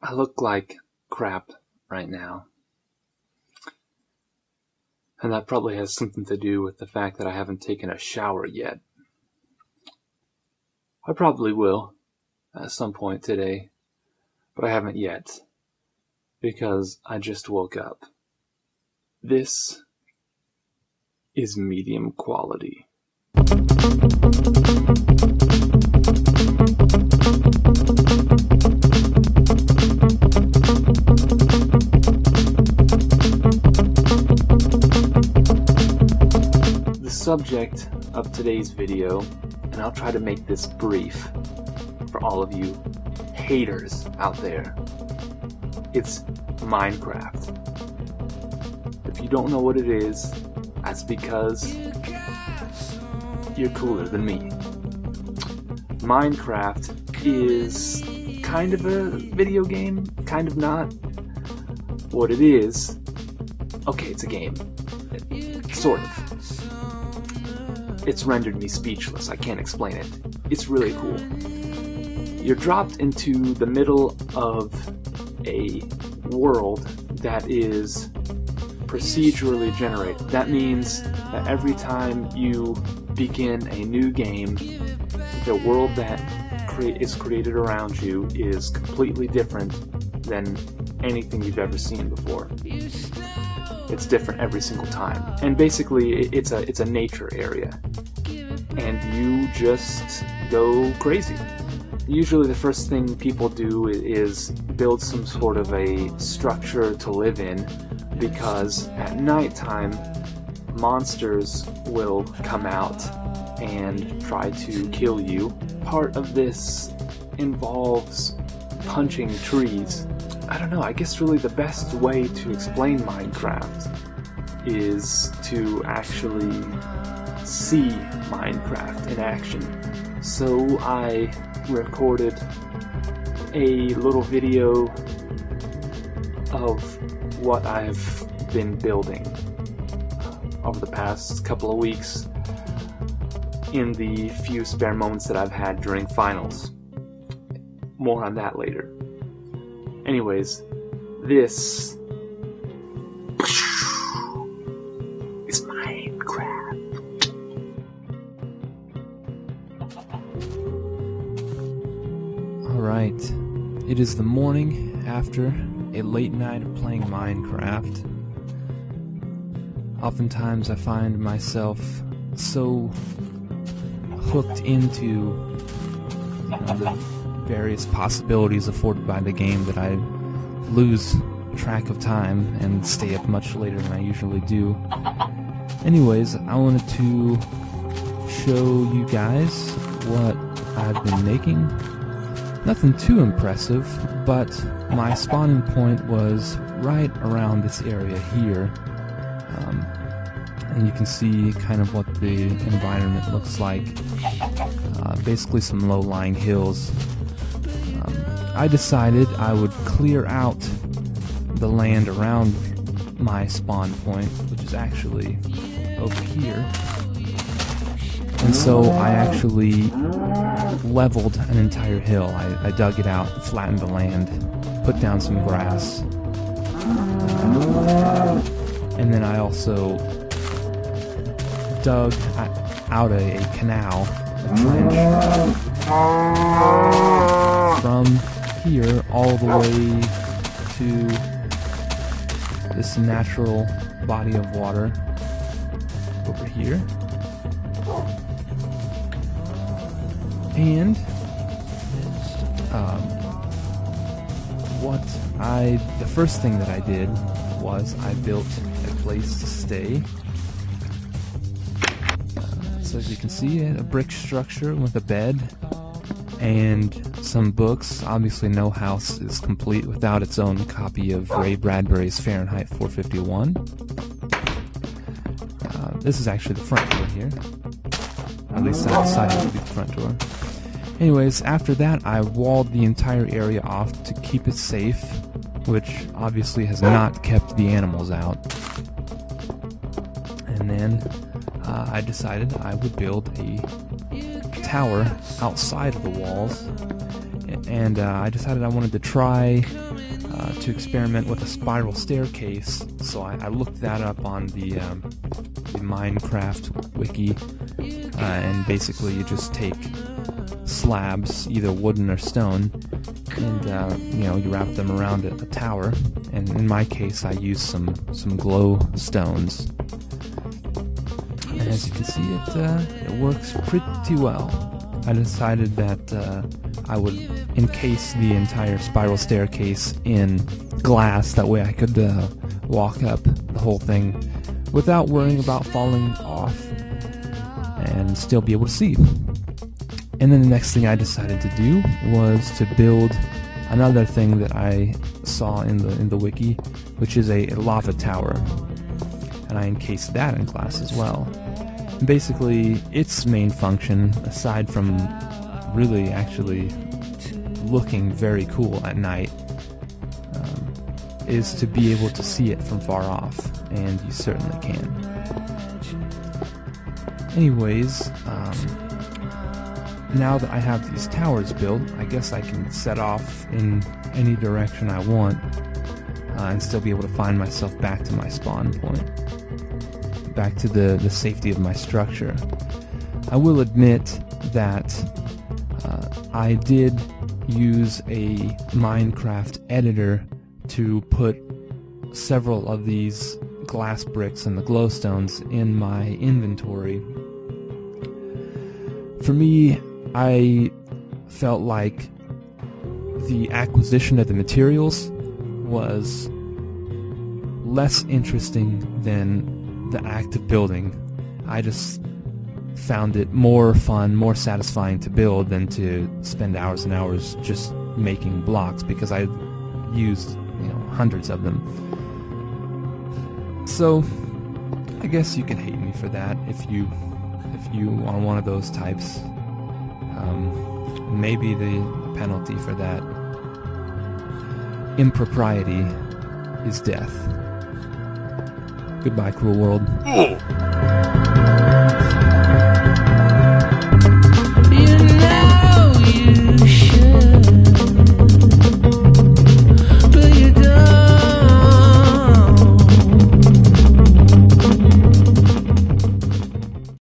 I look like crap right now. And that probably has something to do with the fact that I haven't taken a shower yet. I probably will at some point today, but I haven't yet because I just woke up. This is medium quality. The subject of today's video, and I'll try to make this brief for all of you haters out there, it's Minecraft. If you don't know what it is, that's because you're cooler than me. Minecraft is kind of a video game, kind of not. What it is, okay, it's a game. Sort of. It's rendered me speechless. I can't explain it. It's really cool. You're dropped into the middle of a world that is procedurally generated. That means that every time you begin a new game, the world that is created around you is completely different than anything you've ever seen before. It's different every single time. And basically, it's a nature area. And you just go crazy. Usually the first thing people do is build some sort of a structure to live in, because at nighttime, monsters will come out and try to kill you. Part of this involves punching trees. I don't know, I guess really the best way to explain Minecraft is to actually see Minecraft in action. So I recorded a little video of what I've been building over the past couple of weeks in the few spare moments that I've had during finals. More on that later. Anyways, this is Minecraft. Alright, it is the morning after a late night of playing Minecraft. Oftentimes I find myself so hooked into the various possibilities afforded by the game that I lose track of time and stay up much later than I usually do. Anyways, I wanted to show you guys what I've been making. Nothing too impressive, but my spawning point was right around this area here. And you can see kind of what the environment looks like. Basically some low-lying hills. I decided I would clear out the land around my spawn point, which is actually over here. And so I actually leveled an entire hill. I dug it out, flattened the land, put down some grass. And then I also dug out a canal, a trench, from here all the way to this natural body of water over here. And the first thing that I did was I built a place to stay. So as you can see, a brick structure with a bed and some books. Obviously no house is complete without its own copy of Ray Bradbury's Fahrenheit 451. This is actually the front door here. At least I decided to be the front door. Anyways, after that I walled the entire area off to keep it safe, which obviously has not kept the animals out. And then I decided I would build a tower outside of the walls, and I decided I wanted to try to experiment with a spiral staircase. So I looked that up on the Minecraft wiki, and basically you just take slabs, either wooden or stone, and you wrap them around a tower. And in my case, I used some glow stones. And as you can see, it works pretty well. I decided that I would encase the entire spiral staircase in glass. That way I could walk up the whole thing without worrying about falling off and still be able to see. And then the next thing I decided to do was to build another thing that I saw in the wiki, which is a lava tower. And I encased that in glass as well. And basically, its main function, aside from really actually looking very cool at night, is to be able to see it from far off, and you certainly can. Anyways, now that I have these towers built, I guess I can set off in any direction I want, and still be able to find myself back to my spawn point, back to the safety of my structure. I will admit that I did use a Minecraft editor to put several of these glass bricks and the glowstones in my inventory. For me, I felt like the acquisition of the materials was less interesting than the act of building. I just found it more fun, more satisfying to build than to spend hours and hours just making blocks, because I used hundreds of them. So I guess you can hate me for that if you are one of those types. Maybe the penalty for that impropriety is death. Goodbye, cruel world.